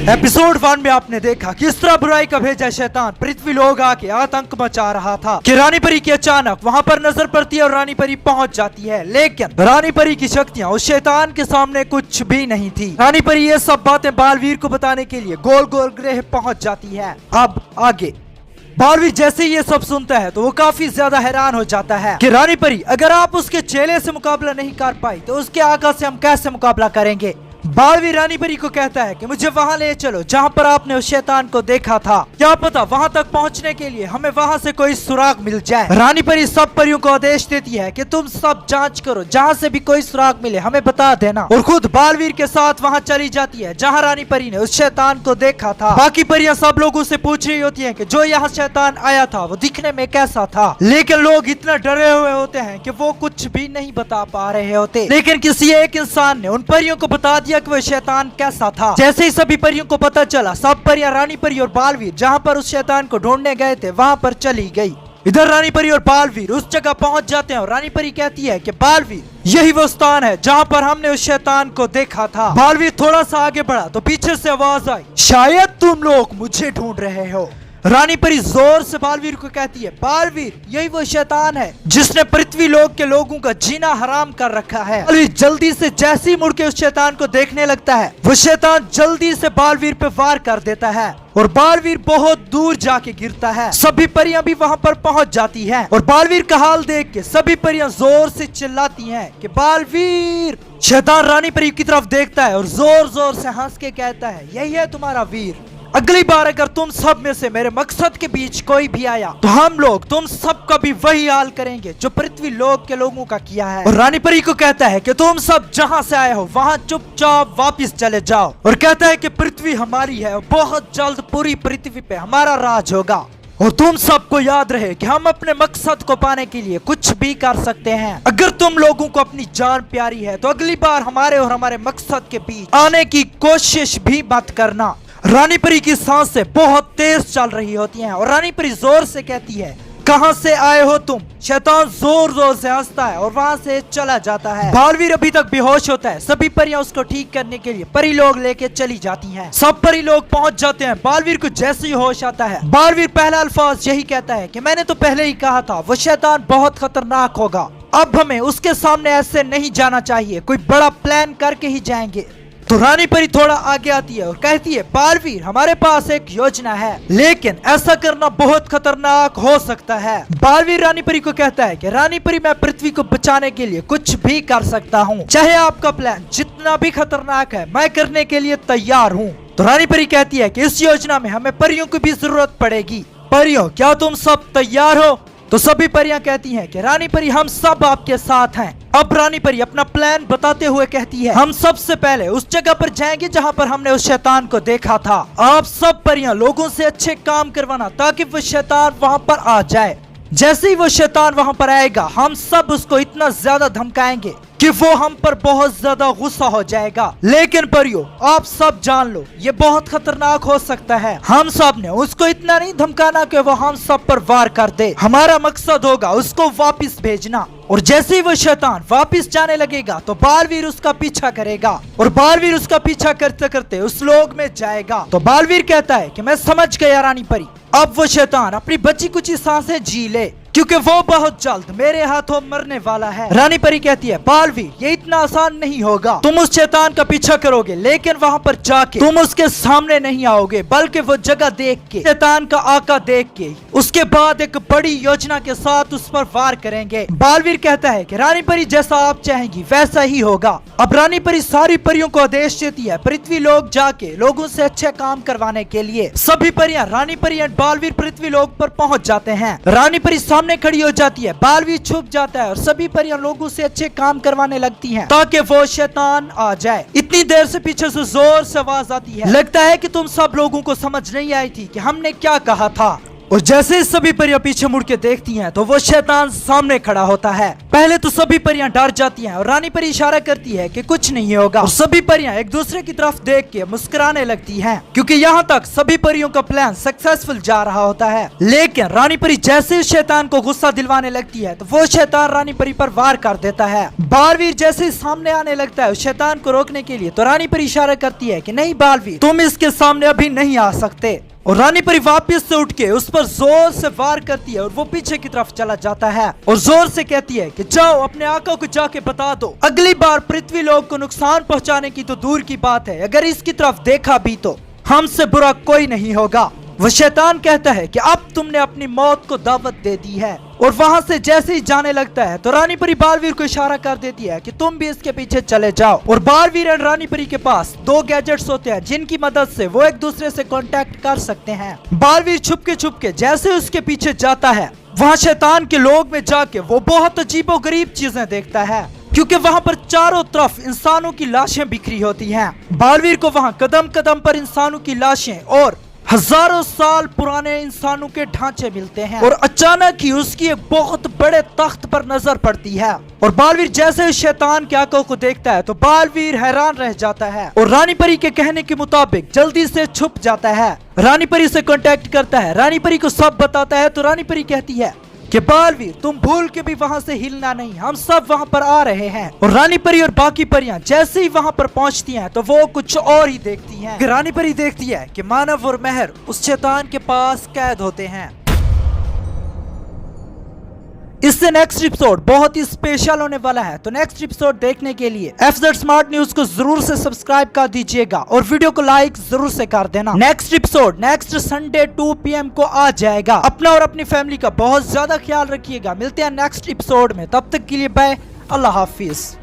Episode 1 में आपने देखा किस तरह बुराई का भेजा शैतान पृथ्वी लोग आके आतंक मचा रहा था कि रानी परी की अचानक वहां पर नजर पड़ती है और रानी परी पहुंच जाती है। लेकिन रानी परी की शक्तियां उस शैतान के सामने कुछ भी नहीं थी। रानी परी ये सब बातें बालवीर को बताने के लिए गोल गोल ग्रह पहुंच जाती है। अब आगे बालवीर जैसे ही ये सब सुनता है तो वो काफी ज्यादा हैरान हो जाता है कि रानी परी अगर आप उसके चेले से मुकाबला नहीं कर पाई तो उसके आका से हम कैसे मुकाबला करेंगे। बालवीर रानी परी को कहता है कि मुझे वहां ले चलो जहां पर आपने उस शैतान को देखा था, क्या पता वहां तक पहुंचने के लिए हमें वहां से कोई सुराग मिल जाए। रानी परी सब परियों को आदेश देती है कि तुम सब जांच करो, जहां से भी कोई सुराग मिले हमें बता देना, और खुद बालवीर के साथ वहां चली जाती है जहां रानी परी ने उस शैतान को देखा था। बाकी परियां सब लोगों से पूछ रही होती है कि जो यहाँ शैतान आया था वो दिखने में कैसा था, लेकिन लोग इतना डरे हुए होते हैं कि वो कुछ भी नहीं बता पा रहे होते। लेकिन किसी एक इंसान ने उन परियों को बता दिया कि वो शैतान कैसा था। जैसे ही सभी परियों को पता चला सब परियां रानी परी और बालवीर जहां पर उस शैतान को ढूंढने गए थे वहां पर चली गई। इधर रानी परी और बालवीर उस जगह पहुंच जाते हैं और रानी परी कहती है कि बालवीर यही वो स्थान है जहां पर हमने उस शैतान को देखा था। बालवीर थोड़ा सा आगे बढ़ा तो पीछे से आवाज आई, शायद तुम लोग मुझे ढूंढ रहे हो। रानी परी जोर से बालवीर को कहती है, बालवीर यही वो शैतान है जिसने पृथ्वी लोक के लोगों का जीना हराम कर रखा है। बालवीर जल्दी से जैसे ही मुड़ के उस शैतान को देखने लगता है वो शैतान जल्दी से बालवीर पे वार कर देता है और बालवीर बहुत दूर जाके गिरता है। सभी परियां भी वहां पर पहुंच जाती हैं और बालवीर का हाल देख के सभी परियां जोर से चिल्लाती हैं कि बालवीर। शैतान रानी परी की तरफ देखता है और जोर जोर से हंस के कहता है, यही है तुम्हारा वीर। अगली बार अगर तुम सब में से मेरे मकसद के बीच कोई भी आया तो हम लोग तुम सबका भी वही हाल करेंगे जो पृथ्वी लोक के लोगों का किया है। और रानी परी को कहता है कि तुम सब जहां से आए हो वहां चुपचाप वापस चले जाओ, और कहता है कि पृथ्वी हमारी है और बहुत जल्द पूरी पृथ्वी पे हमारा राज होगा, और तुम सबको याद रहे कि हम अपने मकसद को पाने के लिए कुछ भी कर सकते हैं। अगर तुम लोगों को अपनी जान प्यारी है तो अगली बार हमारे और हमारे मकसद के बीच आने की कोशिश भी मत करना। रानी परी की सांसें बहुत तेज चल रही होती हैं और रानी परी जोर से कहती है, कहां से आए हो तुम। शैतान जोर जोर से हंसता है और वहां से चला जाता है। बालवीर अभी तक बेहोश होता है। सभी परियां उसको ठीक करने के लिए परी लोग लेके चली जाती हैं। सब परी लोग पहुंच जाते हैं। बालवीर को जैसे ही होश आता है बालवीर पहला अल्फाज यही कहता है कि मैंने तो पहले ही कहा था वो शैतान बहुत खतरनाक होगा, अब हमें उसके सामने ऐसे नहीं जाना चाहिए, कोई बड़ा प्लान करके ही जाएंगे। तो रानी परी थोड़ा आगे आती है और कहती है, बालवीर हमारे पास एक योजना है, लेकिन ऐसा करना बहुत खतरनाक हो सकता है। बालवीर रानी परी को कहता है कि रानी परी मैं पृथ्वी को बचाने के लिए कुछ भी कर सकता हूँ, चाहे आपका प्लान जितना भी खतरनाक है मैं करने के लिए तैयार हूँ। तो रानी परी कहती है कि इस योजना में हमें परियों की भी जरूरत पड़ेगी। परियों क्या तुम सब तैयार हो। तो सभी परियां कहती हैं कि रानी परी हम सब आपके साथ हैं। अब रानी परी अपना प्लान बताते हुए कहती है, हम सबसे पहले उस जगह पर जाएंगे जहां पर हमने उस शैतान को देखा था। आप सब परियां लोगों से अच्छे काम करवाना ताकि वो शैतान वहां पर आ जाए। जैसे ही वो शैतान वहां पर आएगा हम सब उसको इतना ज्यादा धमकाएंगे कि वो हम पर बहुत ज्यादा गुस्सा हो जाएगा। लेकिन परियों आप सब जान लो ये बहुत खतरनाक हो सकता है। हम सब ने उसको इतना नहीं धमकाना कि वो हम सब पर वार कर दे। हमारा मकसद होगा उसको वापस भेजना, और जैसे ही वो शैतान वापस जाने लगेगा तो बालवीर उसका पीछा करेगा और बालवीर उसका पीछा करते करते उस लोक में जाएगा। तो बालवीर कहता है कि मैं समझ गया रानी परी, अब वो शैतान अपनी बची कुछ सांसें जी ले क्योंकि वो बहुत जल्द मेरे हाथों मरने वाला है। रानी परी कहती है, बालवीर ये इतना आसान नहीं होगा, तुम उस शैतान का पीछा करोगे लेकिन वहां पर जाके तुम उसके सामने नहीं आओगे, बल्कि वो जगह देख के शैतान का आका देख के उसके बाद एक बड़ी योजना के साथ उस पर वार करेंगे। बालवीर कहता है कि रानी परी जैसा आप चाहेंगी वैसा ही होगा। अब रानी परी सारी परियों को आदेश देती है पृथ्वी लोक जाके लोगों से अच्छे काम करवाने के लिए। सभी परियां रानी परी एंड बालवीर पृथ्वी लोक पर पहुंच जाते हैं। रानी परी सामने खड़ी हो जाती है, बालवीर छुप जाता है और सभी परियां लोगों से अच्छे काम करवाने लगती हैं ताकि वो शैतान आ जाए। इतनी देर से पीछे से जोर से आवाज आती है, लगता है कि तुम सब लोगों को समझ नहीं आई थी कि हमने क्या कहा था। और जैसे ही सभी परियां पीछे मुड़ के देखती हैं तो वो शैतान सामने खड़ा होता है। पहले तो सभी परियां डर जाती हैं और रानी परी इशारा करती है कि कुछ नहीं होगा और सभी परियां एक दूसरे की तरफ देख के मुस्कुराने लगती हैं, क्योंकि यहाँ तक सभी परियों का प्लान सक्सेसफुल जा रहा होता है। लेकिन रानी परी जैसे ही शैतान को गुस्सा दिलवाने लगती है तो वो शैतान रानी परी पर वार कर देता है। बालवीर जैसे ही सामने आने लगता है उस शैतान को रोकने के लिए तो रानी परी इशारा करती है कि नहीं बालवीर, तुम इसके सामने अभी नहीं आ सकते। और रानी परी वापस से उठ के उस पर जोर से वार करती है और वो पीछे की तरफ चला जाता है और जोर से कहती है कि जाओ अपने आका को जाके बता दो, अगली बार पृथ्वी लोक को नुकसान पहुंचाने की तो दूर की बात है, अगर इसकी तरफ देखा भी तो हमसे बुरा कोई नहीं होगा। वो शैतान कहता है कि अब तुमने अपनी मौत को दावत दे दी है और वहां से जैसे ही जाने लगता है तो रानी परी बालवीर को इशारा कर देती है कि तुम भी इसके पीछे चले जाओ। और बालवीर और रानी परी के पास 2 गैजेट्स होते हैं जिनकी मदद से वो एक दूसरे से कांटेक्ट कर सकते हैं। बालवीर छुप के जैसे उसके पीछे जाता है वहाँ शैतान के लोक में जाके वो बहुत अजीबोगरीब चीजें देखता है, क्योंकि वहाँ पर चारों तरफ इंसानों की लाशें बिखरी होती हैं। बालवीर को वहाँ कदम कदम पर इंसानों की लाशें और हजारों साल पुराने इंसानों के ढांचे मिलते हैं और अचानक ही उसकी एक बहुत बड़े तख्त पर नजर पड़ती है और बालवीर जैसे शैतान के आंखों को देखता है तो बालवीर हैरान रह जाता है और रानी परी के कहने के मुताबिक जल्दी से छुप जाता है। रानी परी से कांटेक्ट करता है, रानी परी को सब बताता है तो रानी परी कहती है कि बालवीर तुम भूल के भी वहाँ से हिलना नहीं, हम सब वहाँ पर आ रहे हैं। और रानी परी और बाकी परियां जैसे ही वहाँ पर पहुँचती हैं तो वो कुछ और ही देखती हैं। रानी परी देखती है कि मानव और मेहर उस शैतान के पास कैद होते हैं। इससे नेक्स्ट एपिसोड बहुत ही स्पेशल होने वाला है, तो नेक्स्ट एपिसोड देखने के लिए FZ स्मार्ट न्यूज को जरूर से सब्सक्राइब कर दीजिएगा और वीडियो को लाइक जरूर से कर देना। Next episode next Sunday 2 PM को आ जाएगा। अपना और अपनी फैमिली का बहुत ज्यादा ख्याल रखिएगा। मिलते हैं नेक्स्ट एपिसोड में, तब तक के लिए बाय, अल्लाह हाफिज।